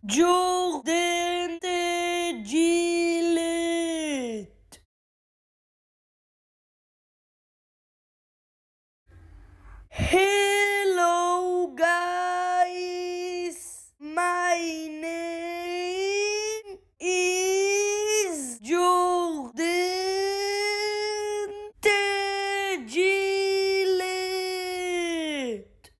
Jordan Gillette. Hello guys, my name is Jordan Gillette.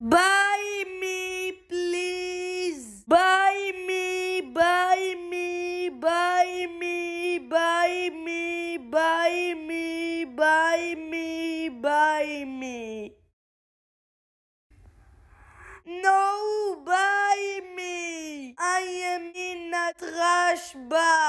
Buy me please, buy me, buy me, buy me, buy me, buy me, buy me, buy me. No, buy me. I am in a trash bag.